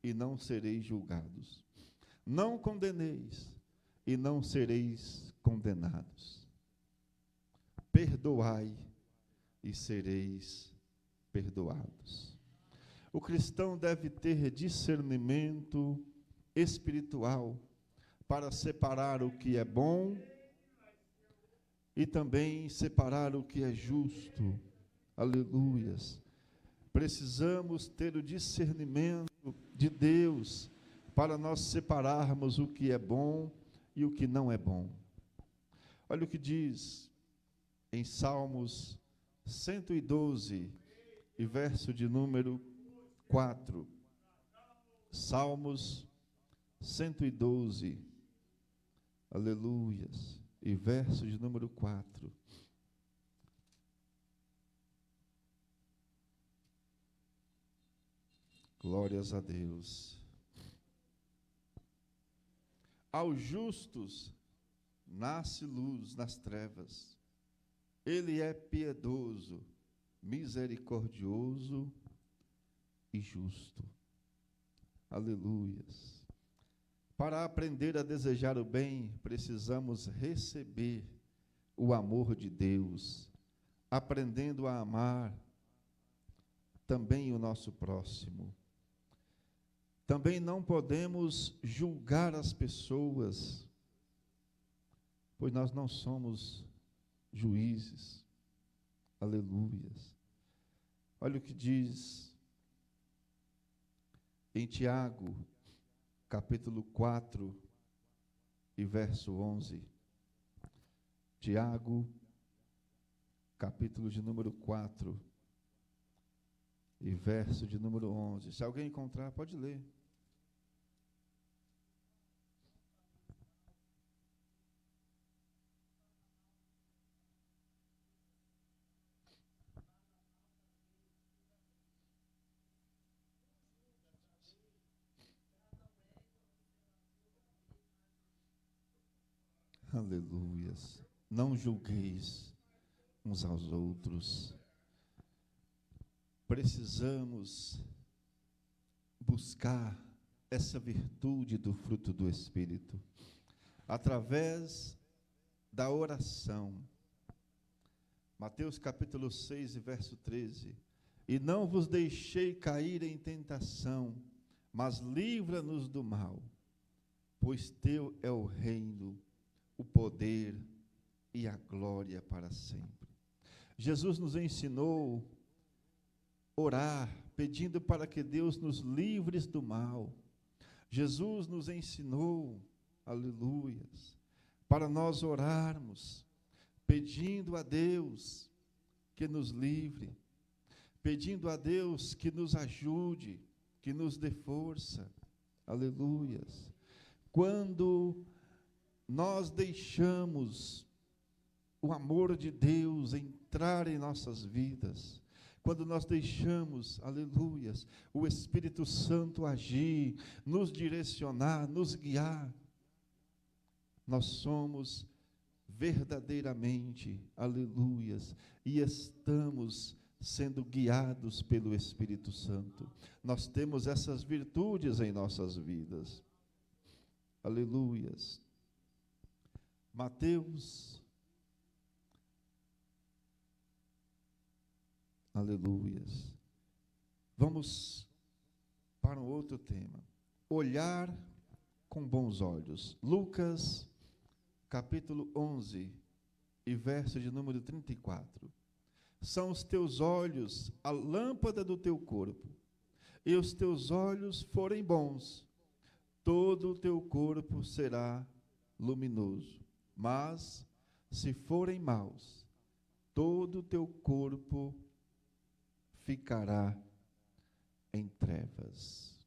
e não sereis julgados. Não condeneis e não sereis condenados. Perdoai e sereis perdoados. O cristão deve ter discernimento espiritual para separar o que é bom e também separar o que é justo. Aleluias. Precisamos ter o discernimento de Deus para nós separarmos o que é bom e o que não é bom. Olha o que diz em Salmos 112, e verso de número 4. Salmos 112, aleluias, e verso de número 4. Glórias a Deus. Aos justos nasce luz nas trevas. Ele é piedoso, misericordioso e justo. Aleluias. Para aprender a desejar o bem, precisamos receber o amor de Deus, aprendendo a amar também o nosso próximo. Também não podemos julgar as pessoas, pois nós não somos juízes. Aleluias. Olha o que diz em Tiago, capítulo 4, e verso 11. Tiago, capítulo de número 4, e verso de número 11. Se alguém encontrar, pode ler. Aleluias. Não julgueis uns aos outros. Precisamos buscar essa virtude do fruto do Espírito através da oração. Mateus capítulo 6, verso 13. E não vos deixei cair em tentação, mas livra-nos do mal, pois teu é o reino, o poder e a glória para sempre. Jesus nos ensinou a orar, pedindo para que Deus nos livre do mal. Jesus nos ensinou, aleluias, para nós orarmos, pedindo a Deus que nos livre, pedindo a Deus que nos ajude, que nos dê força, aleluias. Quando nós deixamos o amor de Deus entrar em nossas vidas, quando nós deixamos, aleluias, o Espírito Santo agir, nos direcionar, nos guiar, nós somos verdadeiramente, aleluias, e estamos sendo guiados pelo Espírito Santo. Nós temos essas virtudes em nossas vidas. Aleluias. Mateus, aleluias. Vamos para um outro tema. Olhar com bons olhos. Lucas, capítulo 11, e verso de número 34. São os teus olhos a lâmpada do teu corpo. E os teus olhos forem bons, todo o teu corpo será luminoso. Mas, se forem maus, todo o teu corpo ficará em trevas.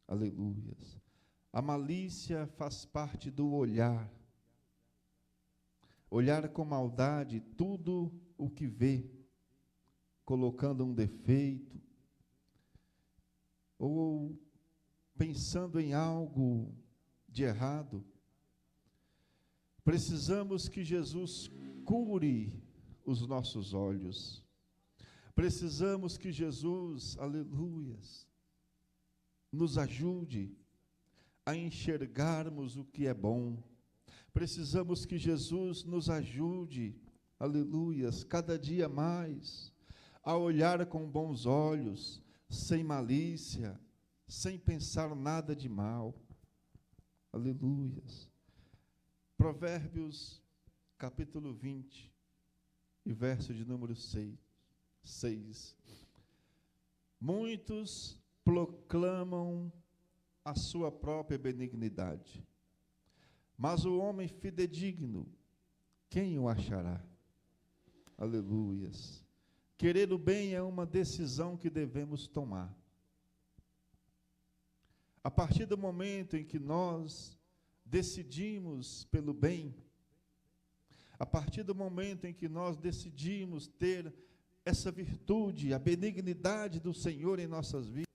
Aleluias. A malícia faz parte do olhar. Olhar com maldade tudo o que vê, colocando um defeito, ou pensando em algo de errado. Precisamos que Jesus cure os nossos olhos. Precisamos que Jesus, aleluias, nos ajude a enxergarmos o que é bom. Precisamos que Jesus nos ajude, aleluias, cada dia mais, a olhar com bons olhos, sem malícia, sem pensar nada de mal. Aleluias. Provérbios, capítulo 20, e verso de número 6. Muitos proclamam a sua própria benignidade, mas o homem fidedigno, quem o achará? Aleluias. Querer o bem é uma decisão que devemos tomar. A partir do momento em que nós decidimos pelo bem, a partir do momento em que nós decidimos ter essa virtude, a benignidade do Senhor em nossas vidas,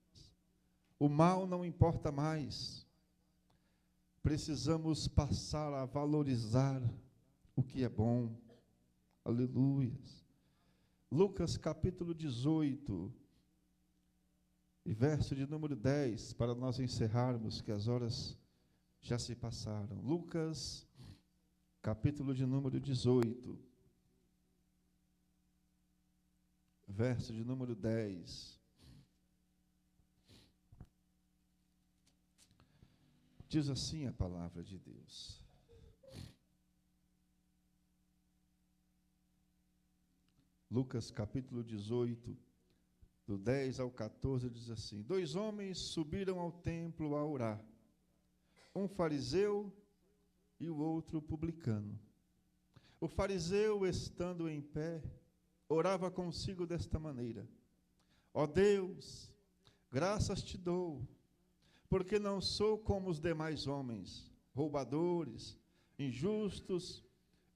o mal não importa mais. Precisamos passar a valorizar o que é bom. Aleluias. Lucas capítulo 18, e verso de número 10, para nós encerrarmos, que as horas já se passaram. Lucas capítulo de número 18, verso de número 10. Diz assim a palavra de Deus. Lucas capítulo 18, do 10 ao 14, diz assim: 2 homens subiram ao templo a orar, um fariseu e o outro publicano. O fariseu, estando em pé, orava consigo desta maneira: ó Deus, graças te dou, porque não sou como os demais homens, roubadores, injustos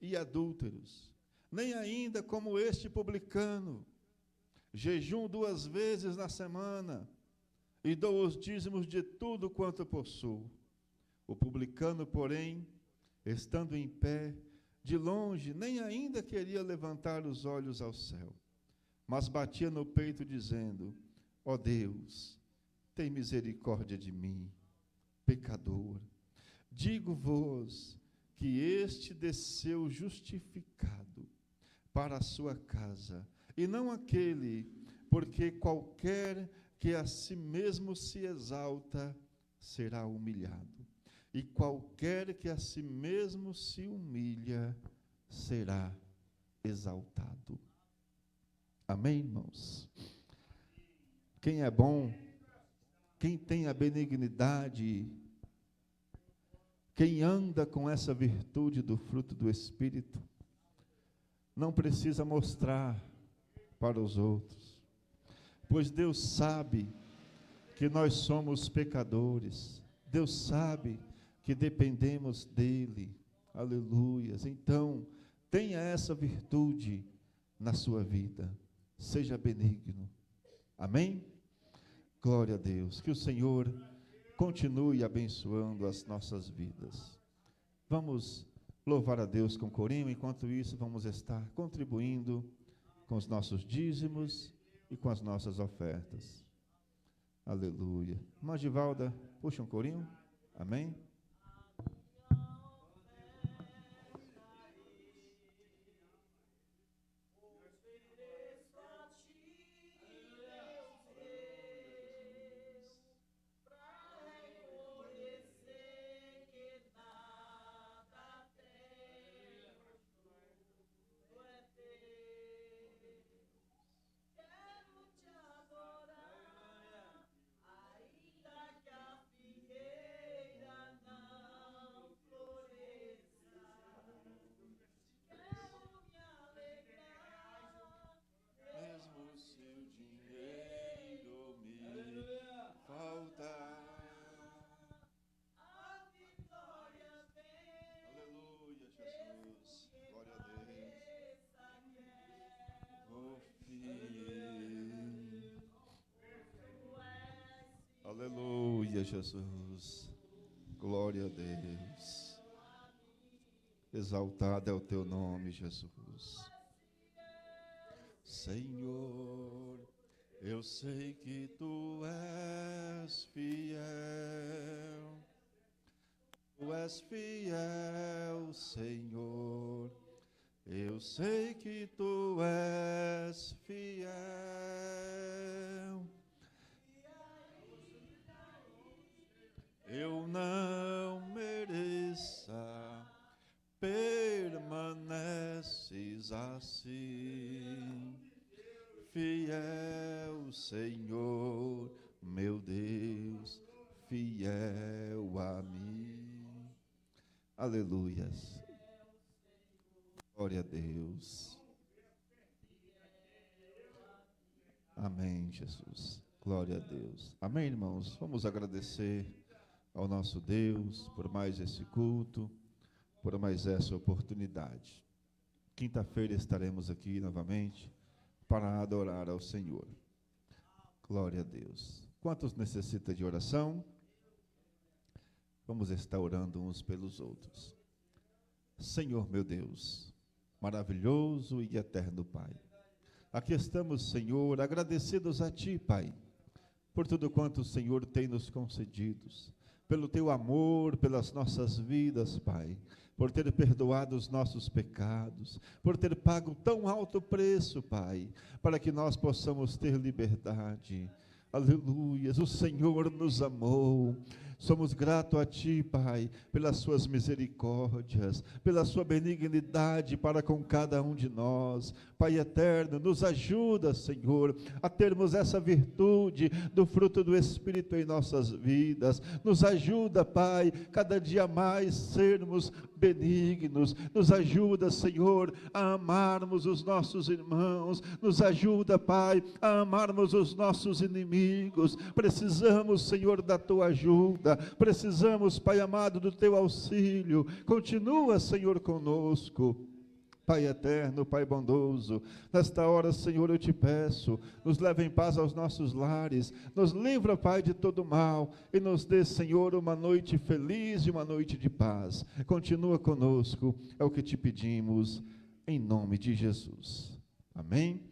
e adúlteros, nem ainda como este publicano. Jejum 2 vezes na semana e dou os dízimos de tudo quanto possuo. O publicano, porém, Estando em pé, de longe, nem ainda queria levantar os olhos ao céu, mas batia no peito, dizendo: ó Deus, tem misericórdia de mim, pecador. Digo-vos que este desceu justificado para a sua casa, e não aquele, porque qualquer que a si mesmo se exalta será humilhado, e qualquer que a si mesmo se humilha será exaltado. Amém, irmãos? Quem é bom, quem tem a benignidade, quem anda com essa virtude do fruto do Espírito, não precisa mostrar para os outros, pois Deus sabe que nós somos pecadores, Deus sabe que dependemos dEle, aleluias. Então, tenha essa virtude na sua vida, seja benigno, amém? Glória a Deus, que o Senhor continue abençoando as nossas vidas. Vamos louvar a Deus com corinho, enquanto isso vamos estar contribuindo com os nossos dízimos e com as nossas ofertas. Aleluia. Irmã Givalda, puxa um corinho, amém? Aleluia, Jesus, glória a Deus, exaltado é o teu nome, Jesus. Senhor, eu sei que tu és fiel, Senhor, eu sei que tu és fiel. Eu não mereça, permaneces assim, fiel, Senhor, meu Deus, fiel a mim. Aleluias. Glória a Deus. Amém, Jesus. Glória a Deus. Amém, irmãos. Vamos agradecer ao nosso Deus por mais esse culto, por mais essa oportunidade. Quinta-feira estaremos aqui novamente para adorar ao Senhor. Glória a Deus. Quantos necessitam de oração? Vamos estar orando uns pelos outros. Senhor meu Deus, maravilhoso e eterno Pai, aqui estamos, Senhor, agradecidos a Ti, Pai, por tudo quanto o Senhor tem nos concedido, pelo Teu amor, pelas nossas vidas, Pai, por ter perdoado os nossos pecados, por ter pago tão alto preço, Pai, para que nós possamos ter liberdade. Aleluias, o Senhor nos amou. Somos gratos a Ti, Pai, pelas Suas misericórdias, pela Sua benignidade para com cada um de nós. Pai eterno, nos ajuda, Senhor, a termos essa virtude do fruto do Espírito em nossas vidas. Nos ajuda, Pai, cada dia mais sermos benignos. Nos ajuda, Senhor, a amarmos os nossos irmãos. Nos ajuda, Pai, a amarmos os nossos inimigos. Precisamos, Senhor, da Tua ajuda. Precisamos, Pai amado, do Teu auxílio. Continua, Senhor, conosco. Pai eterno, Pai bondoso, nesta hora, Senhor, eu te peço, nos leva em paz aos nossos lares, nos livra, Pai, de todo mal, e nos dê, Senhor, uma noite feliz e uma noite de paz. Continua conosco, é o que te pedimos, em nome de Jesus. Amém?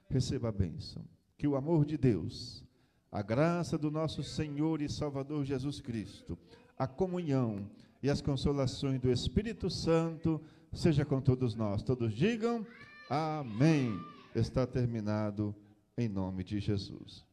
Receba a bênção. Que o amor de Deus, a graça do nosso Senhor e Salvador Jesus Cristo, a comunhão e as consolações do Espírito Santo seja com todos nós. Todos digam amém. Está terminado em nome de Jesus.